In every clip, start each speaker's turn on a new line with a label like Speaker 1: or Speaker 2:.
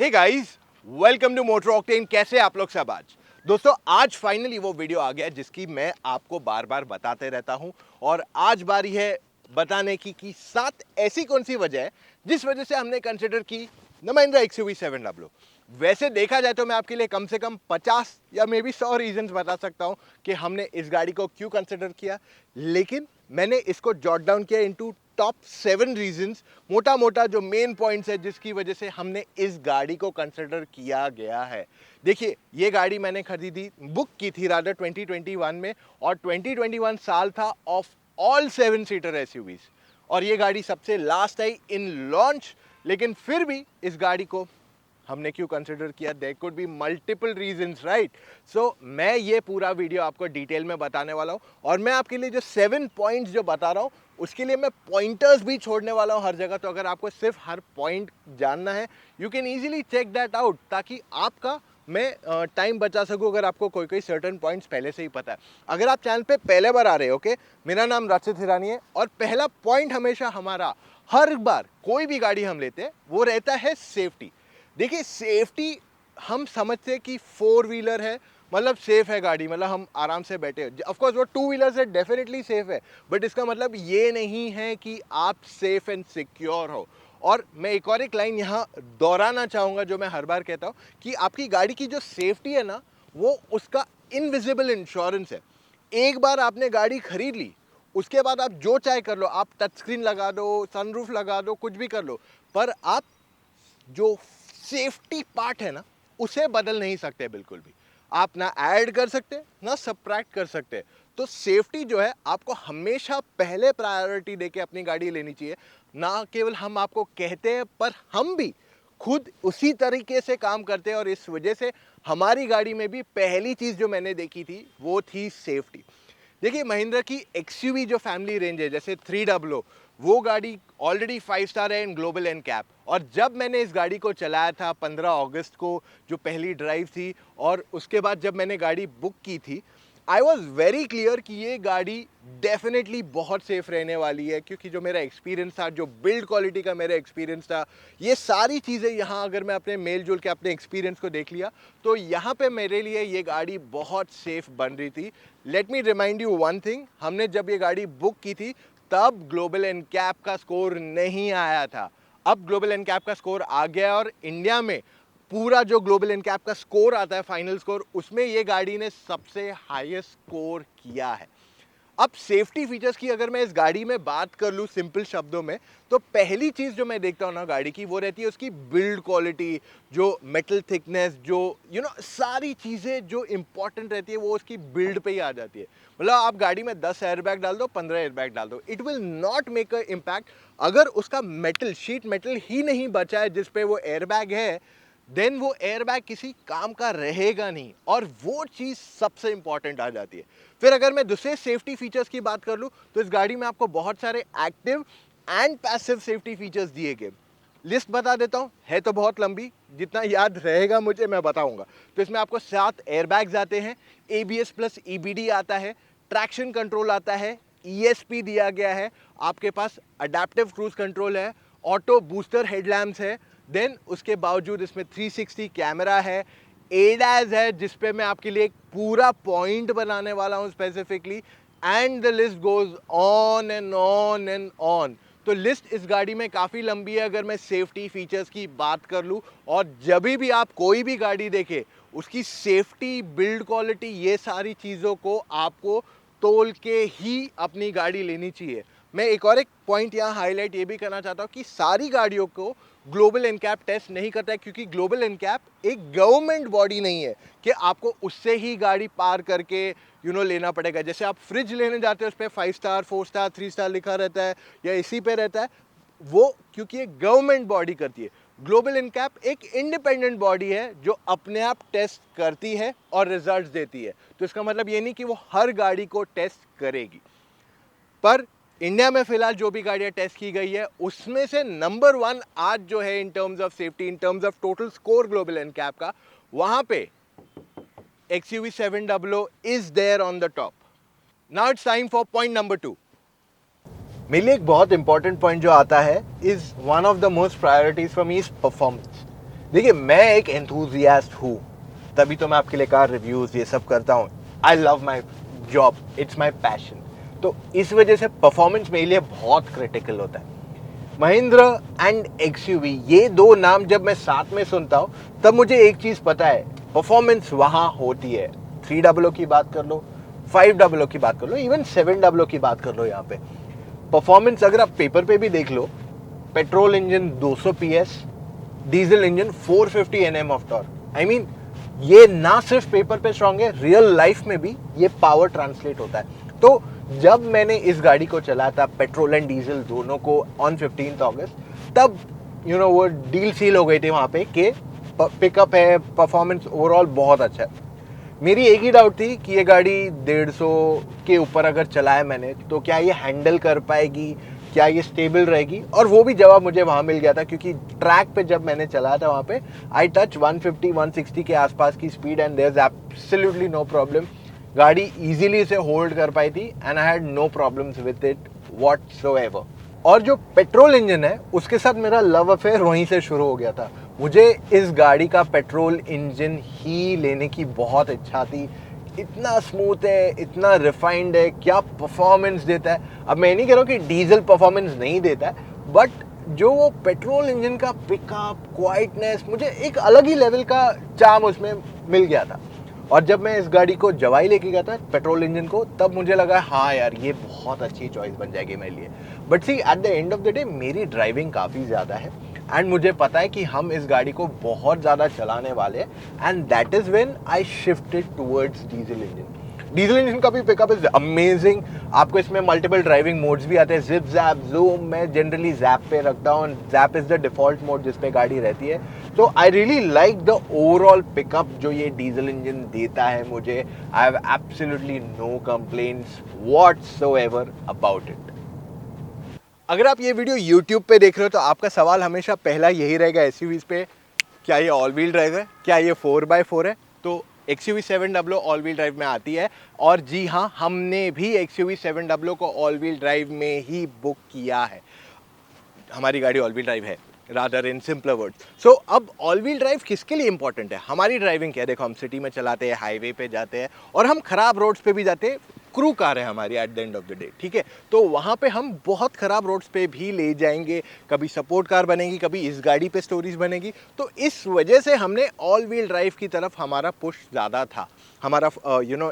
Speaker 1: Hey guys, welcome to Motor Octane. कैसे आप लोग सब? आज दोस्तों, आज फाइनली वो वीडियो आ गया जिसकी मैं आपको बार बार बताते रहता हूं और आज बारी है बताने की कि 7 ऐसी कौन सी वजह है जिस वजह से हमने कंसिडर की द महिंद्रा XUV 700। वैसे देखा जाए तो मैं आपके लिए कम से कम 50 या मे बी 100 रीजंस बता सकता हूं कि हमने इस गाड़ी को क्यों कंसिडर किया, लेकिन मैंने इसको जॉट डाउन किया इनटू टॉप 7 रीजंस, मोटा मोटा जो मेन पॉइंट्स है जिसकी वजह से हमने इस गाड़ी को कंसिडर किया गया है। देखिए, ये गाड़ी मैंने खरीदी, बुक की थी रादर 2021 में, और 2021 साल था ऑफ ऑल 7 सीटर SUVs, और ये गाड़ी सबसे लास्ट आई इन लॉन्च। लेकिन फिर भी इस गाड़ी को हमने क्यों कंसिडर किया? There could be multiple reasons, right? So मैं ये पूरा वीडियो आपको डिटेल में बताने वाला हूँ, और मैं आपके लिए जो 7 पॉइंट्स जो बता रहा हूँ उसके लिए मैं पॉइंटर्स भी छोड़ने वाला हूँ हर जगह। तो अगर आपको सिर्फ हर पॉइंट जानना है, you can easily check that out, ताकि आपका मैं टाइम बचा सकूँ अगर आपको कोई कोई सर्टेन पॉइंट्स पहले से ही पता है। अगर आप चैनल पे पहले बार आ रहे हो, ओके, मेरा नाम राशिद हिरानी है, और पहला पॉइंट हमेशा हमारा हर बार कोई भी गाड़ी हम लेते हैं वो रहता है सेफ्टी। देखिए, सेफ्टी हम समझते हैं कि 4 व्हीलर है मतलब सेफ है गाड़ी, मतलब हम आराम से बैठे। ऑफ कोर्स वो 2 व्हीलर से डेफिनेटली सेफ है, बट इसका मतलब ये नहीं है कि आप सेफ एंड सिक्योर हो। और मैं एक लाइन यहाँ दोहराना चाहूँगा जो मैं हर बार कहता हूँ कि आपकी गाड़ी की जो सेफ्टी है ना, वो उसका इनविजिबल इंश्योरेंस है। एक बार आपने गाड़ी खरीद ली, उसके बाद आप जो चाहे कर लो, आप टच स्क्रीन लगा दो, सनरूफ लगा दो, कुछ भी कर लो, पर आप जो सेफ्टी पार्ट है ना उसे बदल नहीं सकते बिल्कुल भी। आप ना ऐड कर सकते ना सब्ट्रैक्ट कर सकते। तो सेफ्टी जो है आपको हमेशा पहले प्रायोरिटी देके अपनी गाड़ी लेनी चाहिए। ना केवल हम आपको कहते हैं, पर हम भी खुद उसी तरीके से काम करते हैं, और इस वजह से हमारी गाड़ी में भी पहली चीज़ जो मैंने देखी थी वो थी सेफ्टी। देखिए, महिंद्रा की XUV जो फैमिली रेंज है, जैसे 300, वो गाड़ी ऑलरेडी 5 स्टार है इन ग्लोबल एनकैप। और जब मैंने इस गाड़ी को चलाया था 15 अगस्त को, जो पहली ड्राइव थी, और उसके बाद जब मैंने गाड़ी बुक की थी, आई वॉज वेरी क्लियर कि ये गाड़ी डेफिनेटली बहुत सेफ रहने वाली है, क्योंकि जो मेरा एक्सपीरियंस था, जो बिल्ड क्वालिटी का मेरा एक्सपीरियंस था, ये सारी चीज़ें यहाँ अगर मैं अपने मेल जोल के अपने एक्सपीरियंस को देख लिया तो यहाँ पे मेरे लिए ये गाड़ी बहुत सेफ बन रही थी। Let me remind you one thing, हमने जब ये गाड़ी बुक की थी तब ग्लोबल एनकैप का स्कोर नहीं आया था। अब ग्लोबल एनकैप का स्कोर आ गया, और इंडिया में पूरा जो ग्लोबल एनकैप का स्कोर आता है, फाइनल स्कोर, उसमें ये गाड़ी ने सबसे हाईएस्ट स्कोर किया है। अब सेफ्टी फीचर्स की अगर मैं इस गाड़ी में बात कर लूँ सिंपल शब्दों में, तो पहली चीज़ जो मैं देखता हूँ ना गाड़ी की, वो रहती है उसकी बिल्ड क्वालिटी, जो मेटल थिकनेस, जो सारी चीज़ें जो इंपॉर्टेंट रहती है वो उसकी बिल्ड पे ही आ जाती है। मतलब आप गाड़ी में 10 एयरबैग डाल दो, 15 एयरबैग डाल दो, it will not make a impact. अगर उसका मेटल शीट मेटल ही नहीं बचा है जिस पे वो एयरबैग है, देन वो एयरबैग किसी काम का रहेगा नहीं, और वो चीज़ सबसे इंपॉर्टेंट आ जाती है। फिर अगर मैं दूसरे सेफ्टी फीचर्स की बात कर लूँ, तो इस गाड़ी में आपको बहुत सारे active and passive safety features दिए गए। लिस्ट बता देता हूँ, है तो बहुत लंबी, जितना याद रहेगा मुझे मैं बताऊंगा। तो इसमें आपको 7 एयरबैग्स आते हैं, ABS प्लस EBD आता है, ट्रैक्शन कंट्रोल आता है, ESP दिया गया है, आपके पास अडेप्टिव क्रूज कंट्रोल है, ऑटो बूस्टर हेडलैम्प्स है, देन उसके बावजूद इसमें 360 कैमरा है, ADAS है जिसपे मैं आपके लिए एक पूरा पॉइंट बनाने वाला हूँ specifically, and the list goes on and on and on. तो लिस्ट इस गाड़ी में काफ़ी लंबी है अगर मैं सेफ्टी फीचर्स की बात कर लूँ। और जब भी आप कोई भी गाड़ी देखें, उसकी सेफ्टी, बिल्ड क्वालिटी, ये सारी चीज़ों को आपको तोल के ही अपनी गाड़ी लेनी चाहिए। मैं एक पॉइंट यहाँ हाईलाइट ये भी करना चाहता हूँ कि सारी गाड़ियों को ग्लोबल एनकैप टेस्ट नहीं करता है, क्योंकि ग्लोबल एनकैप एक गवर्नमेंट बॉडी नहीं है कि आपको उससे ही गाड़ी पार करके लेना पड़ेगा। जैसे आप फ्रिज लेने जाते हो, उस पर 5 स्टार 4 स्टार 3 स्टार लिखा रहता है या इसी पे रहता है, वो क्योंकि एक गवर्नमेंट बॉडी करती है। ग्लोबल एनकैप एक इंडिपेंडेंट बॉडी है जो अपने आप टेस्ट करती है और रिजल्ट्स देती है। तो इसका मतलब ये नहीं कि वो हर गाड़ी को टेस्ट करेगी, पर इंडिया में फिलहाल जो भी गाड़ियां टेस्ट की गई है उसमें से नंबर 1 आज जो है इन terms of safety, in terms of total score global NCAP का, वहां पे XUV 700 is there on the top. Now it's time for point number 2. मेरे लिए एक बहुत इंपॉर्टेंट पॉइंट जो आता है, is one of the most priorities for me is performance. देखिए, मैं एक एंथुजियास्ट हूँ, तभी तो मैं आपके लिए कार रिव्यूज़ ये सब करता हूँ। I love my job, it's my passion. तो इस वजह से परफॉर्मेंस मेरे लिए बहुत क्रिटिकल होता है। महिंद्रा एंड एक्सयूवी, ये दो नाम जब मैं साथ में सुनता हूँ तब मुझे एक चीज़ पता है, परफॉर्मेंस वहाँ होती है। 300 की बात कर लो, 500 की बात कर लो, इवन 700 की बात कर लो। यहाँ पे परफॉर्मेंस अगर आप पेपर पे भी देख लो, petrol engine 200 PS, diesel engine 450 Nm of torque. I mean, ये ना सिर्फ पेपर पे स्ट्रांग है, रियल लाइफ में भी ये पावर ट्रांसलेट होता है। तो जब मैंने इस गाड़ी को चलाया था, पेट्रोल एंड डीजल दोनों को, ऑन 15 अगस्त, तब वो डील सील हो गई थी वहाँ पे कि पिकअप है, परफॉर्मेंस ओवरऑल बहुत अच्छा है। मेरी एक ही डाउट थी कि ये गाड़ी 150 के ऊपर अगर चलाया मैंने तो क्या ये हैंडल कर पाएगी, क्या ये स्टेबल रहेगी। और वो भी जवाब मुझे वहाँ मिल गया था, क्योंकि ट्रैक पे जब मैंने चलाया था वहाँ पे आई टच 150-160 के आसपास की speed and there is absolutely no problem. गाड़ी इजीली इसे होल्ड कर पाई थी and I had no problems with it whatsoever. और जो पेट्रोल इंजन है उसके साथ मेरा लव अफेयर वहीं से शुरू हो गया था। मुझे इस गाड़ी का पेट्रोल इंजन ही लेने की बहुत इच्छा थी। इतना स्मूथ है, इतना रिफाइंड है, क्या परफॉर्मेंस देता है। अब मैं नहीं कह रहा हूँ कि डीजल परफॉर्मेंस नहीं देता है, बट जो वो पेट्रोल इंजन का पिकअप, क्वाइटनेस, मुझे एक अलग ही लेवल का चार्म उसमें मिल गया था। और जब मैं इस गाड़ी को जवाई लेके गया था पेट्रोल इंजन को, तब मुझे लगा हाँ यार, ये बहुत अच्छी चॉइस बन जाएगी मेरे लिए। But see, at the end of the day मेरी ड्राइविंग काफ़ी ज़्यादा है एंड मुझे पता है कि हम इस गाड़ी को बहुत ज़्यादा चलाने वाले हैं and that is when I shifted towards diesel engine. Diesel engine का भी पिकअप इज अमेजिंग। आपको इसमें मल्टीपल ड्राइविंग मोड्स भी आते हैं, जिप, जैप, जूम। मैं जनरली जैप पे रखता हूँ, Zap is the default mode जिस पे गाड़ी रहती है। So I really like the overall pickup जो ये डीजल इंजन देता है मुझे। I have absolutely no complaints whatsoever about it. अगर आप ये वीडियो YouTube पे देख रहे हो तो आपका सवाल हमेशा पहला यही रहेगा एसयूवीज पे, क्या ये ऑल व्हील ड्राइव है, क्या ये 4x4 है। तो XUV 700 ऑल व्हील ड्राइव में आती है। और जी हाँ, हमने भी XUV 700 को ऑल व्हील ड्राइव में ही बुक किया है। हमारी गाड़ी ऑल व्हील ड्राइव है, रादर इन सिंपलर वर्ड्स। सो अब ऑल व्हील ड्राइव किसके लिए इंपॉर्टेंट है? हमारी ड्राइविंग क्या है, देखो हम सिटी में चलाते हैं, हाईवे पे जाते हैं और हम खराब रोड्स पे भी जाते हैं। क्रू कार है हमारी eight the end of the day, ठीक है। तो वहाँ पे हम बहुत ख़राब रोड्स पे भी ले जाएंगे, कभी सपोर्ट कार बनेगी, कभी इस गाड़ी पे स्टोरीज बनेगी। तो इस वजह से हमने ऑल व्हील ड्राइव की तरफ हमारा पुश ज़्यादा था, हमारा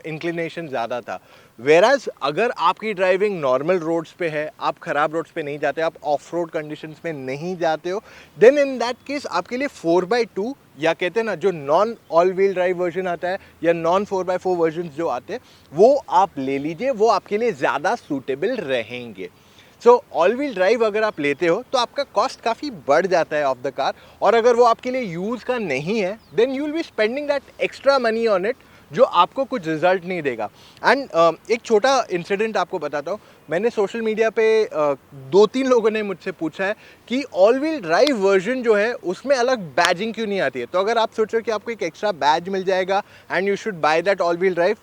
Speaker 1: इंक्लिनेशन ज़्यादा था। वेराज अगर आपकी ड्राइविंग नॉर्मल रोड्स पे है, आप ख़राब रोड्स पे नहीं जाते, आप ऑफ रोड कंडीशंस में नहीं जाते हो, देन इन दैट केस आपके लिए 4x2 या कहते हैं ना जो non all wheel drive version आता है या नॉन 4x4 वर्जन जो आते हैं, वो आप ले लीजिए, वो आपके लिए ज़्यादा सूटेबल रहेंगे। सो ऑल व्हील ड्राइव अगर आप लेते हो तो आपका कॉस्ट काफ़ी बढ़ जाता है ऑफ द कार, और अगर वो आपके लिए यूज़ का नहीं है then you will be spending that extra money on it, जो आपको कुछ रिजल्ट नहीं देगा। एंड एक छोटा इंसिडेंट आपको बताता हूँ। मैंने सोशल मीडिया पे 2-3 लोगों ने मुझसे पूछा है कि ऑल व्हील ड्राइव वर्जन जो है उसमें अलग बैजिंग क्यों नहीं आती है। तो अगर आप सोच रहे हो कि आपको एक एक्स्ट्रा बैज मिल जाएगा and you should by that all wheel drive,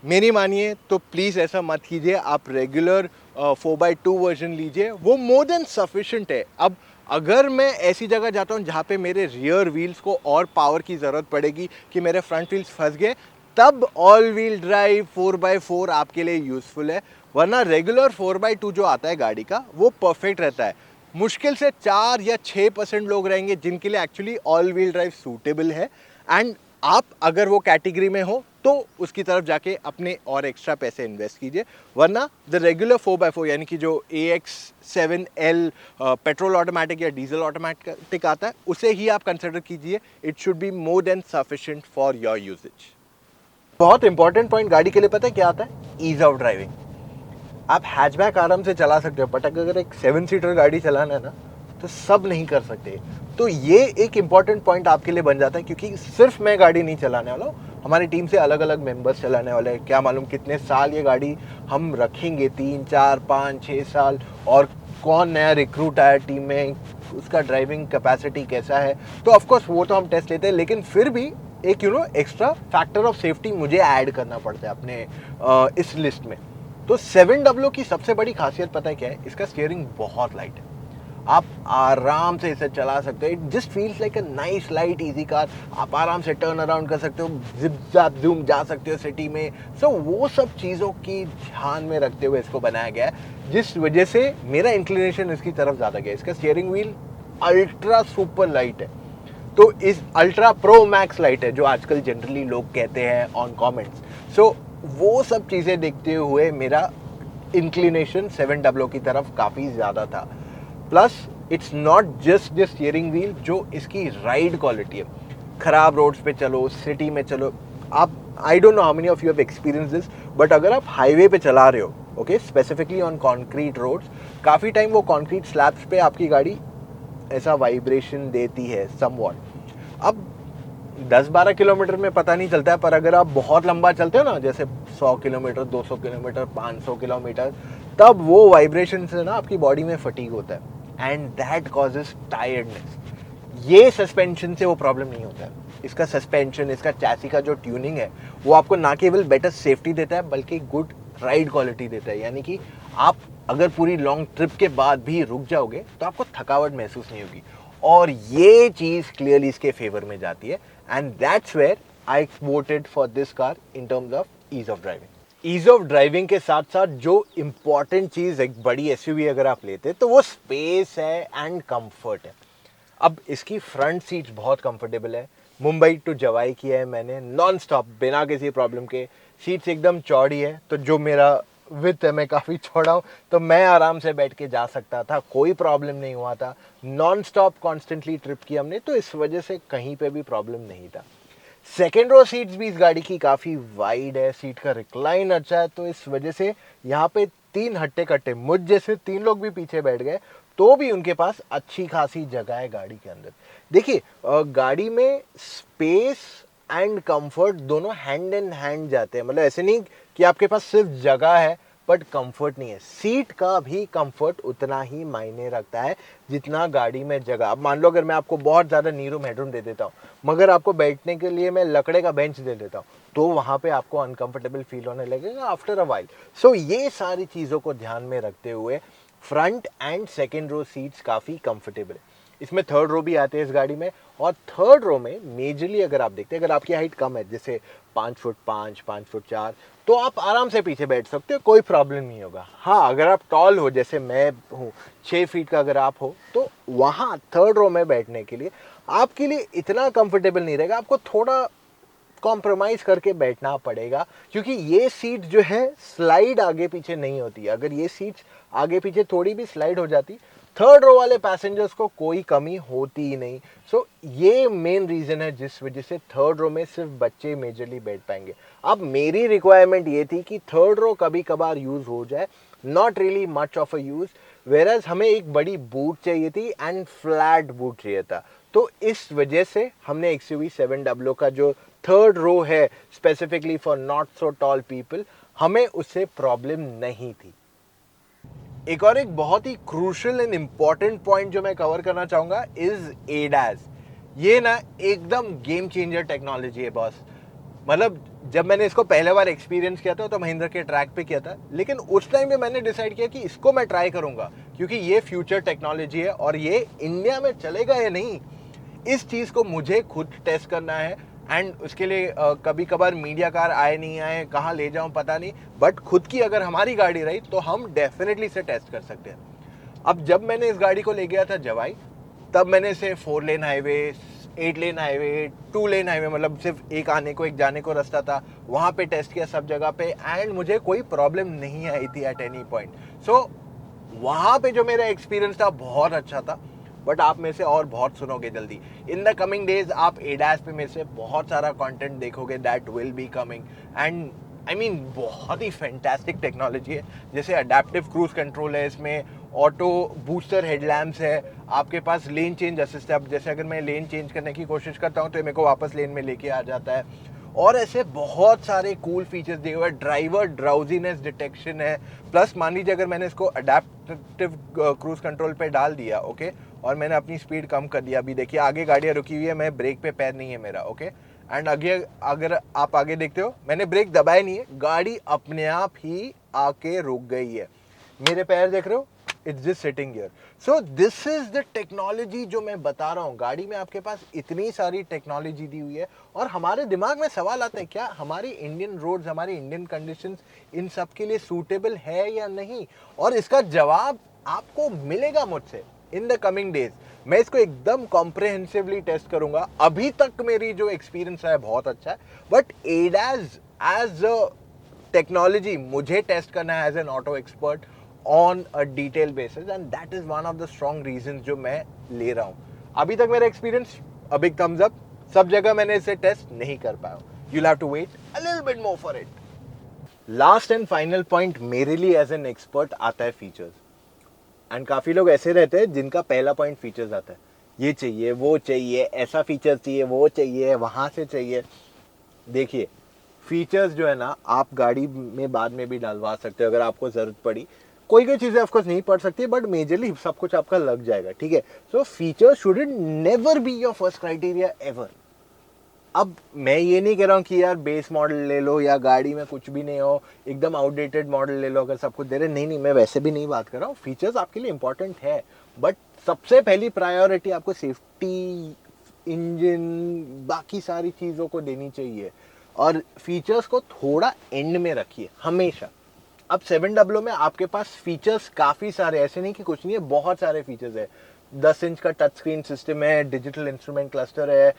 Speaker 1: मेरी मानिए तो प्लीज़ ऐसा मत कीजिए। आप रेगुलर 4x2 वर्जन लीजिए, वो मोर देन सफिशेंट है। अब अगर मैं ऐसी जगह जाता हूँ जहाँ पे मेरे रियर व्हील्स को और पावर की ज़रूरत पड़ेगी कि मेरे फ्रंट व्हील्स फंस गए, तब ऑल व्हील ड्राइव 4x4 आपके लिए यूज़फुल है। वरना रेगुलर 4x2 जो आता है गाड़ी का, वो परफेक्ट रहता है। मुश्किल से 4 या 6% लोग रहेंगे जिनके लिए actually all wheel drive suitable है। एंड आप अगर वो कैटेगरी में हो तो उसकी तरफ जाके अपने और एक्स्ट्रा पैसे इन्वेस्ट कीजिए। वरना द रेगुलर 4x4 यानी कि जो AX7L पेट्रोल ऑटोमेटिक या डीजल ऑटोमेटिक आता है, उसे ही आप कंसिडर कीजिए। It should be more than sufficient for your usage. बहुत इंपॉर्टेंट पॉइंट गाड़ी के लिए पता है क्या आता है? Ease of driving. आप हैचबैक आराम से चला सकते हो, बट अगर एक 7 सीटर गाड़ी चलाना है ना, तो सब नहीं कर सकते। तो ये एक इंपॉर्टेंट पॉइंट आपके लिए बन जाता है, क्योंकि सिर्फ मैं गाड़ी नहीं चलाने वाला हूँ, हमारी टीम से अलग अलग मेंबर्स चलाने वाले हैं। क्या मालूम कितने साल ये गाड़ी हम रखेंगे, 3, 4, 5, 6 साल, और कौन नया रिक्रूट आया टीम में, उसका ड्राइविंग कैपेसिटी कैसा है। तो ऑफकोर्स वो तो हम टेस्ट लेते हैं, लेकिन फिर भी एक एक्स्ट्रा फैक्टर ऑफ सेफ्टी मुझे ऐड करना पड़ता है अपने इस लिस्ट में। तो 700 की सबसे बड़ी खासियत पता है क्या है? इसका स्टीयरिंग बहुत लाइट है। आप आराम से इसे चला सकते हो। It just feels like a nice light easy car. आप आराम से टर्न अराउंड कर सकते हो, जिप जाप जूम जा सकते हो सिटी में। सो वो सब चीज़ों की ध्यान में रखते हुए इसको बनाया गया है, जिस वजह से मेरा इंक्लिनेशन इसकी तरफ ज़्यादा गया। इसका steering wheel ultra super light है, तो इस अल्ट्रा प्रो मैक्स लाइट है जो आजकल जनरली लोग कहते हैं ऑन कमेंट्स। सो वो सब चीज़ें देखते हुए मेरा इंक्लिनेशन 700 की तरफ काफ़ी ज़्यादा था। Plus it's not just the steering wheel, जो इसकी राइड क्वालिटी है। खराब रोड्स पे चलो, सिटी में चलो, आप I don't know how many of you have experience this, but अगर आप हाईवे पे चला रहे हो, okay, specifically on concrete roads, काफ़ी टाइम वो कॉन्क्रीट स्लैब्स पे आपकी गाड़ी ऐसा वाइब्रेशन देती है समवॉट। अब 10-12 किलोमीटर में पता नहीं चलता है, पर अगर आप बहुत लंबा चलते हो ना, जैसे 100 किलोमीटर, 200 किलोमीटर, 500 किलोमीटर, तब वो वाइब्रेशन से ना आपकी बॉडी में फटीग होता है एंड दैट कॉजेस टायर्डनेस। ये सस्पेंशन से वो प्रॉब्लम नहीं होता है। इसका सस्पेंशन, इसका चैसी का जो ट्यूनिंग है, वो आपको ना केवल बेटर सेफ्टी देता है बल्कि गुड राइड क्वालिटी देता है। यानी कि आप अगर पूरी लॉन्ग ट्रिप के बाद भी रुक जाओगे तो आपको थकावट महसूस नहीं होगी, और ये चीज़ क्लियरली इसके फेवर में जाती है। And that's where I voted for this car in terms of ease of driving. Ease of driving के साथ साथ जो इम्पॉर्टेंट चीज़ एक बड़ी एसयूवी अगर आप लेते हैं तो वो स्पेस है एंड कंफर्ट है। अब इसकी फ्रंट सीट्स बहुत कंफर्टेबल है। मुंबई टू जवाई किया है मैंने नॉन स्टॉप बिना किसी प्रॉब्लम के। सीट्स एकदम चौड़ी है, तो जो मेरा विथ है, मैं काफ़ी चौड़ा हूँ, तो मैं आराम से बैठ के जा सकता था, कोई प्रॉब्लम नहीं हुआ था। नॉन स्टॉप कॉन्स्टेंटली ट्रिप की हमने, तो इस वजह से कहीं पे भी प्रॉब्लम नहीं था। सेकेंड रो सीट्स भी इस गाड़ी की काफ़ी वाइड है, सीट का रिक्लाइन अच्छा है, तो इस वजह से यहाँ पे 3 हट्टे कट्टे, मुझ जैसे 3 लोग भी पीछे बैठ गए तो भी उनके पास अच्छी खासी जगह है गाड़ी के अंदर। देखिए, गाड़ी में स्पेस एंड कंफर्ट दोनों हैंड इन हैंड जाते हैं। मतलब ऐसे नहीं कि आपके पास सिर्फ जगह है बट कंफर्ट नहीं है। सीट का भी कंफर्ट उतना ही मायने रखता है जितना गाड़ी में जगह। अब मान लो अगर मैं आपको बहुत ज़्यादा नी रूम हेडरूम दे देता हूँ, मगर आपको बैठने के लिए मैं लकड़े का बेंच दे देता हूँ, तो वहाँ पे आपको अनकंफर्टेबल फील होने लगेगा आफ्टर अ वाइल। सो ये सारी चीज़ों को ध्यान में रखते हुए front and second row seats काफ़ी कंफर्टेबल है। इसमें थर्ड रो भी आते हैं इस गाड़ी में, और थर्ड रो में मेजरली अगर आप देखते हैं, अगर आपकी हाइट कम है, जैसे 5 फुट 5, 5 फुट 4, तो आप आराम से पीछे बैठ सकते हो, कोई प्रॉब्लम नहीं होगा। हाँ, अगर आप टॉल हो, जैसे मैं हूँ 6 फीट का अगर आप हो, तो वहाँ थर्ड रो में बैठने के लिए आपके लिए इतना कंफर्टेबल नहीं रहेगा, आपको थोड़ा कॉम्प्रोमाइज करके बैठना पड़ेगा, क्योंकि ये सीट जो है स्लाइड आगे पीछे नहीं होती। अगर ये सीट आगे पीछे थोड़ी भी स्लाइड हो जाती, थर्ड रो वाले पैसेंजर्स को कोई कमी होती ही नहीं। सो ये मेन रीज़न है जिस वजह से थर्ड रो में सिर्फ बच्चे मेजरली बैठ पाएंगे। अब मेरी रिक्वायरमेंट ये थी कि थर्ड रो कभी कभार यूज़ हो जाए, not really much of a use, whereas हमें एक बड़ी बूट चाहिए थी एंड फ्लैट बूट चाहिए था। तो इस वजह से हमने XUV 700 का जो थर्ड रो है, specifically for not so tall people, हमें उससे प्रॉब्लम नहीं थी। एक और एक बहुत ही क्रूशियल एंड इंपॉर्टेंट पॉइंट जो मैं कवर करना चाहूंगा इज ADAS। ये ना एकदम गेम चेंजर टेक्नोलॉजी है बॉस। मतलब जब मैंने इसको पहले बार एक्सपीरियंस किया था तो महिंद्रा के ट्रैक पे किया था, लेकिन उस टाइम पे मैंने डिसाइड किया कि इसको मैं ट्राई करूंगा, क्योंकि ये फ्यूचर टेक्नोलॉजी है और ये इंडिया में चलेगा या नहीं, इस चीज़ को मुझे खुद टेस्ट करना है। एंड उसके लिए कभी कभार मीडिया कार आए नहीं आए, कहाँ ले जाऊँ पता नहीं, बट खुद की अगर हमारी गाड़ी रही तो हम डेफिनेटली इसे टेस्ट कर सकते हैं। अब जब मैंने इस गाड़ी को ले गया था जवाई, तब मैंने इसे 4 lane highway, 8 lane highway, 2 lane highway, मतलब सिर्फ एक आने को एक जाने को रास्ता था, वहाँ पे टेस्ट किया सब जगह पे, एंड मुझे कोई प्रॉब्लम नहीं आई थी एट एनी पॉइंट। सो वहाँ पे जो मेरा एक्सपीरियंस था बहुत अच्छा था। बट आप में से और बहुत सुनोगे जल्दी। इन द कमिंग डेज आप ADAS पे में से बहुत सारा कंटेंट देखोगे, that will be coming. And I mean बहुत ही फैंटास्टिक टेक्नोलॉजी है। जैसे अडेप्टिव क्रूज कंट्रोल है इसमें, ऑटो बूस्टर हेडलैम्प्स है, आपके पास लेन चेंज असिस्ट है। अब जैसे अगर मैं लेन चेंज करने की कोशिश करता हूँ तो मेरे को वापस लेन में लेके आ जाता है। और ऐसे बहुत सारे कूल फीचर्स दिए हुए। ड्राइवर ड्राउजीनेस डिटेक्शन है। प्लस मान लीजिए अगर मैंने इसको अडेप्टिव क्रूज कंट्रोल पे डाल दिया, ओके, और मैंने अपनी स्पीड कम कर दिया, अभी देखिए आगे गाड़ियाँ रुकी हुई है, मैं ब्रेक पे पैर नहीं है मेरा, ओके, एंड आगे अगर आप आगे देखते हो मैंने ब्रेक दबाया नहीं है, गाड़ी अपने आप ही आके रुक गई है। मेरे पैर देख रहे हो, it's just sitting here. So this is the technology जो मैं बता रहा हूँ. गाड़ी में आपके पास इतनी सारी टेक्नोलॉजी दी हुई है और हमारे दिमाग में सवाल आता है क्या हमारी इंडियन रोड्स, हमारी इंडियन कंडीशंस इन सब के लिए सूटेबल है या नहीं. और इसका जवाब आपको मिलेगा मुझसे इन द कमिंग डेज. मैं इसको एकदम कॉम्प्रिहेंसिवली टेस्ट करूंगा. अभी तक मेरी जो एक्सपीरियंस है बहुत अच्छा है, but ADAS as a technology मुझे टेस्ट करना है as an auto expert on a detail basis, and that is one of the strong reason जो मैं ले रहा हूं. अभी तक मेरा experience a big thumbs up. सब जगह मैंने इसे टेस्ट नहीं कर पाया. You will have to wait a little bit more for it. Last and final point मेरे लिए एज एन एक्सपर्ट आता है फीचर्स. एंड काफी लोग ऐसे रहते हैं जिनका पहला पॉइंट फीचर्स आता है. ये चाहिए, वो चाहिए, ऐसा फीचर चाहिए, वो चाहिए, वहां से चाहिए. देखिए, फीचर्स जो है ना आप गाड़ी में बाद में भी डलवा सकते हो अगर आपको जरूरत पड़ी. कोई कोई चीजें ऑफकोर्स नहीं पड़ सकती, बट मेजरली सब कुछ आपका लग जाएगा. ठीक है. So features shouldn't never be your first criteria ever. अब मैं ये नहीं कह रहा हूँ कि यार बेस मॉडल ले लो या गाड़ी में कुछ भी नहीं हो, एकदम आउटडेटेड मॉडल ले लो अगर सब कुछ दे रहे. नहीं, मैं वैसे भी नहीं बात कर रहा हूँ. फीचर्स आपके लिए इंपॉर्टेंट है, बट सबसे पहली प्रायोरिटी आपको सेफ्टी, इंजन, बाकी सारी चीज़ों को देनी चाहिए. और फीचर्स को थोड़ा एंड में रखिए हमेशा. अब 700 में आपके पास फीचर्स काफ़ी सारे, ऐसे नहीं कि कुछ नहीं है, बहुत सारे फीचर्स है. 10 इंच का टच स्क्रीन सिस्टम है, डिजिटल इंस्ट्रूमेंट क्लस्टर है,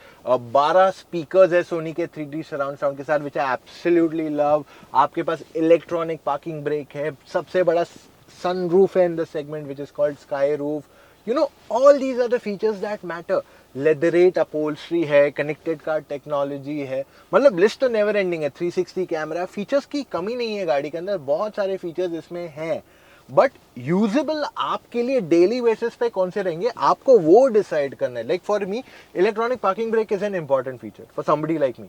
Speaker 1: 12 स्पीकर्स है सोनी के 3D सराउंड साउंड के साथ, विच आई एब्सोल्युटली लव. आपके पास इलेक्ट्रॉनिक पार्किंग ब्रेक है, सबसे बड़ा सनरूफ है in the segment which is called sky roof. You know, all these are the features that matter. Leatherette upholstery है, कनेक्टेड कार टेक्नोलॉजी है. मतलब लिस्ट तो नेवर एंडिंग है. 360 कैमरा, फीचर्स की कमी नहीं है गाड़ी के अंदर, बहुत सारे फीचर्स इसमें हैं. बट यूजेबल आपके लिए डेली बेसिस पे कौन से रहेंगे आपको वो डिसाइड करना है. Like for me, electronic parking brake is an important feature for somebody like me.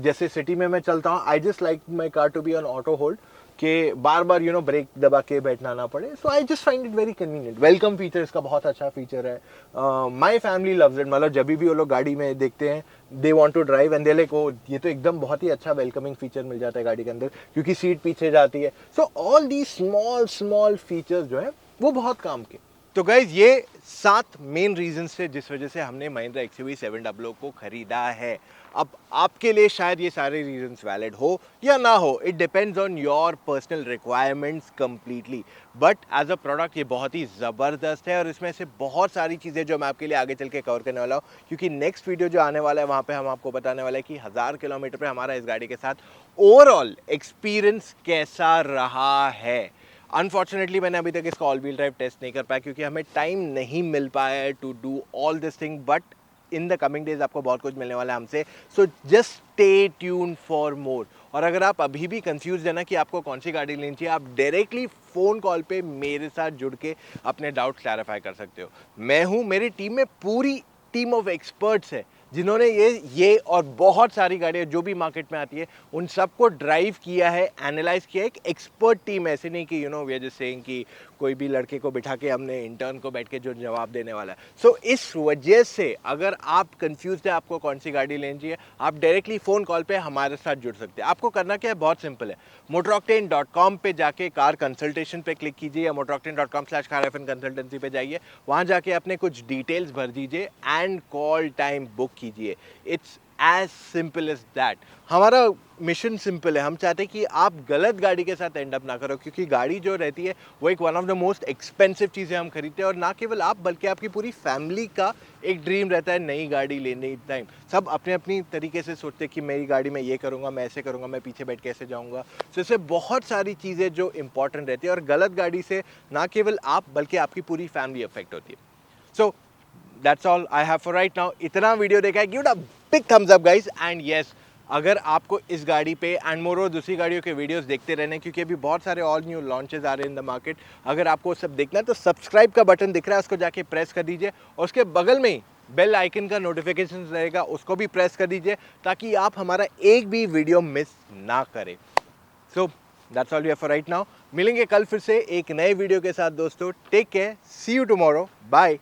Speaker 1: जैसे सिटी में मैं चलता हूँ, I just like my car to be on auto hold, कि बार बार ब्रेक दबा के बैठना ना पड़े. So I just find it very convenient. Welcome feature इसका बहुत अच्छा फीचर है. My family loves it. मतलब जब भी वो लोग गाड़ी में देखते हैं, दे want to drive and they like, oh ये तो एकदम बहुत ही अच्छा वेलकमिंग फीचर मिल जाता है गाड़ी के अंदर, क्योंकि सीट पीछे जाती है. So all the small features जो है वो बहुत काम के. तो गाइज, ये 7 मेन रीजंस थे जिस वजह से हमने महिंद्रा XUV 700 को खरीदा है. अब आपके लिए शायद ये सारे रीजंस वैलिड हो या ना हो, it depends on your personal requirements completely. But as a product ये बहुत ही ज़बरदस्त है और इसमें से बहुत सारी चीज़ें जो मैं आपके लिए आगे चल के कवर करने वाला हूँ, क्योंकि नेक्स्ट वीडियो जो आने वाला है वहाँ पे हम आपको बताने वाला है कि 1000 किलोमीटर पे हमारा इस गाड़ी के साथ ओवरऑल एक्सपीरियंस कैसा रहा है. अनफॉर्चुनेटली मैंने अभी तक इसका ऑल व्हील ड्राइव टेस्ट नहीं कर पाया क्योंकि हमें टाइम नहीं मिल पाया है to do all this thing. But in the coming days आपको बहुत कुछ मिलने वाला है हमसे. So just stay tune for more. और अगर आप अभी भी कंफ्यूज है ना कि आपको कौन सी गाड़ी लेनी चाहिए, आप डायरेक्टली फ़ोन कॉल पे मेरे साथ जुड़ के अपने डाउट क्लैरिफाई कर सकते हो. मैं हूँ, मेरी टीम में पूरी टीम ऑफ एक्सपर्ट्स है जिन्होंने ये और बहुत सारी गाड़ियाँ जो भी मार्केट में आती है उन सबको ड्राइव किया है, एनालाइज किया है. एक एक्सपर्ट टीम, ऐसे नहीं कि वी आर जस्ट सेइंग कि कोई भी लड़के को बिठा के हमने इंटर्न को बैठ के जो जवाब देने वाला है. सो इस वजह से अगर आप कंफ्यूज है आपको कौन सी गाड़ी लेनी चाहिए, आप डायरेक्टली फ़ोन कॉल पे हमारे साथ जुड़ सकते हैं. आपको करना क्या है, बहुत सिंपल है. motoroctane.com पे जाके कार कंसल्टेशन पे क्लिक कीजिए या motoroctane.com/car-consultancy पे जाइए. वहाँ जाके अपने कुछ डिटेल्स भर दीजिए एंड कॉल टाइम बुक कीजिए. It's as simple as that. हमारा मिशन सिंपल है. हम चाहते हैं कि आप गलत गाड़ी के साथ एंड अप ना करो, क्योंकि गाड़ी जो रहती है वो एक one of the most expensive चीज़ें हम खरीदते हैं. और ना केवल आप बल्कि आपकी पूरी फैमिली का एक ड्रीम रहता है नई गाड़ी लेने टाइम. सब अपने अपनी तरीके से सोचते हैं कि मेरी गाड़ी में ये करूँगा, मैं ऐसे करूँगा, मैं पीछे बैठ के ऐसे जाऊँगा. तो इससे बहुत सारी चीज़ें जो इंपॉर्टेंट रहती है और गलत गाड़ी से ना केवल आप बल्कि आपकी पूरी फैमिली अफेक्ट होती है. सो that's all I have for right now. इतना वीडियो देखा है, give it a big thumbs up guys. and yes, अगर आपको इस गाड़ी पे एंड मोर और दूसरी गाड़ियों के वीडियोस देखते रहने, क्योंकि अभी बहुत सारे ऑल न्यू लॉन्चेस आ रहे हैं इन द मार्केट, अगर आपको सब देखना है तो सब्सक्राइब का बटन दिख रहा है, उसको जाके प्रेस कर दीजिए. और उसके बगल में ही बेल आइकन का नोटिफिकेशन रहेगा, उसको भी प्रेस कर दीजिए ताकि आप हमारा एक भी वीडियो मिस ना करें. So that's all we have for right now. मिलेंगे कल फिर से एक नए वीडियो के साथ दोस्तों. Take care, see you tomorrow, bye.